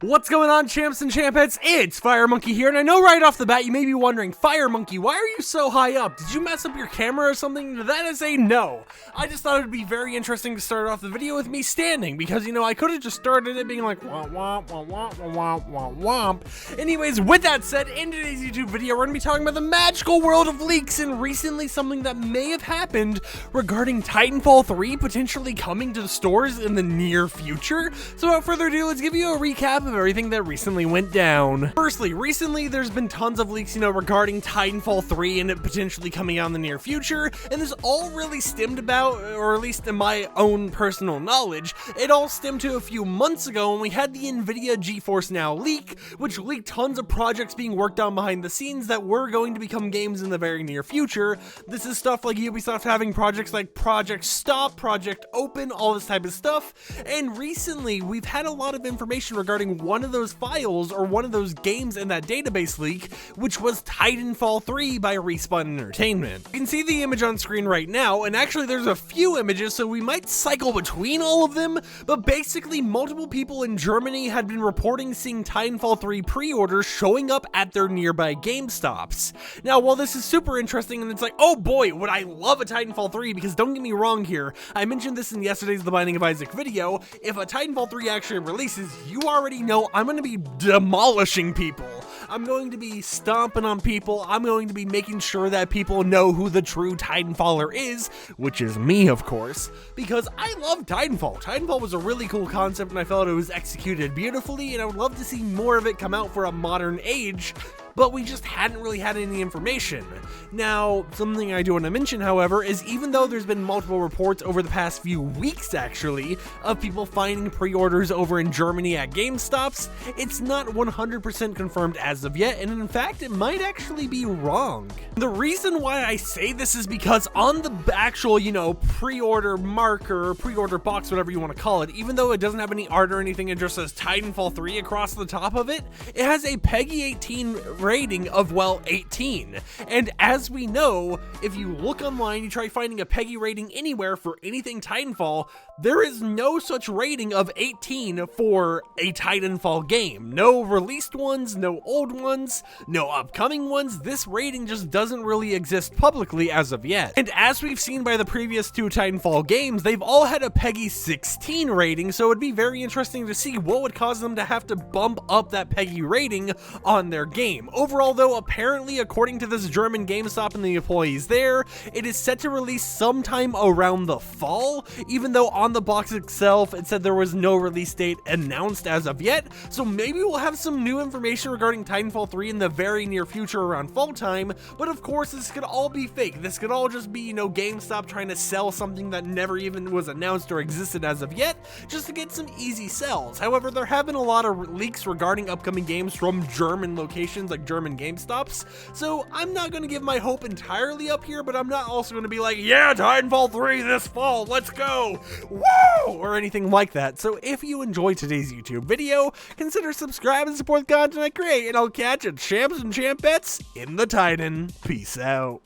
What's going on, champs and champettes? It's FireMonkey here, and I know right off the bat you may be wondering, FireMonkey, why are you so high up? Did you mess up your camera or something? That is a no. I just thought it would be very interesting to start off the video with me standing, because, you know, I could have just started it being like, womp, womp, womp, womp, womp, womp, womp. Anyways, with that said, in today's YouTube video, we're going to be talking about the magical world of leaks, and recently something that may have happened regarding Titanfall 3 potentially coming to the stores in the near future. So without further ado, let's give you a recap of everything that recently went down. Firstly, recently there's been tons of leaks, regarding Titanfall 3 and it potentially coming out in the near future, and this all really stemmed about, or at least in my own personal knowledge, it all stemmed to a few months ago when we had the NVIDIA GeForce Now leak, which leaked tons of projects being worked on behind the scenes that were going to become games in the very near future. This is stuff like Ubisoft having projects like Project Stop, Project Open, all this type of stuff, and recently we've had a lot of information regarding one of those files or one of those games in that database leak, which was Titanfall 3 by Respawn Entertainment. You can see the image on screen right now, and actually there's a few images, so we might cycle between all of them, but basically multiple people in Germany had been reporting seeing Titanfall 3 pre-orders showing up at their nearby Gamestops. Now, while this is super interesting and it's like, oh boy, would I love a Titanfall 3, because don't get me wrong here, I mentioned this in yesterday's The Binding of Isaac video, if a Titanfall 3 actually releases, you already know I'm going to be demolishing people. I'm going to be stomping on people. I'm going to be making sure that people know who the true Titanfaller is, which is me, of course, because I love Titanfall. Titanfall was a really cool concept and I felt it was executed beautifully, and I would love to see more of it come out for a modern age, but we just hadn't really had any information. Now, something I do want to mention, however, is even though there's been multiple reports over the past few weeks, actually, of people finding pre-orders over in Germany at GameStops, it's not 100% confirmed as of yet, and in fact, it might actually be wrong. The reason why I say this is because on the actual, pre-order marker, pre-order box, whatever you want to call it, even though it doesn't have any art or anything, it just says Titanfall 3 across the top of it, it has a PEGI 18 rating of, well, 18. And as we know, if you look online, you try finding a PEGI rating anywhere for anything Titanfall, there is no such rating of 18 for a Titanfall game. No released ones, no old ones, no upcoming ones. This rating just doesn't really exist publicly as of yet. And as we've seen by the previous two Titanfall games, they've all had a PEGI 16 rating, so it'd be very interesting to see what would cause them to have to bump up that PEGI rating on their game. Overall, though, apparently, according to this German GameStop and the employees there, it is set to release sometime around the fall, even though on the box itself it said there was no release date announced as of yet. So maybe we'll have some new information regarding Titanfall 3 in the very near future around fall time, but of course this could all be fake. This could all just be, GameStop trying to sell something that never even was announced or existed as of yet, just to get some easy sells. However, there have been a lot of leaks regarding upcoming games from German locations like German GameStops, so I'm not going to give my hope entirely up here, but I'm not also going to be like, yeah, Titanfall 3 this fall, let's go, woo, or anything like that. So if you enjoyed today's YouTube video, consider subscribing and support the content I create, and I'll catch you champs and champettes in the Titan. Peace out.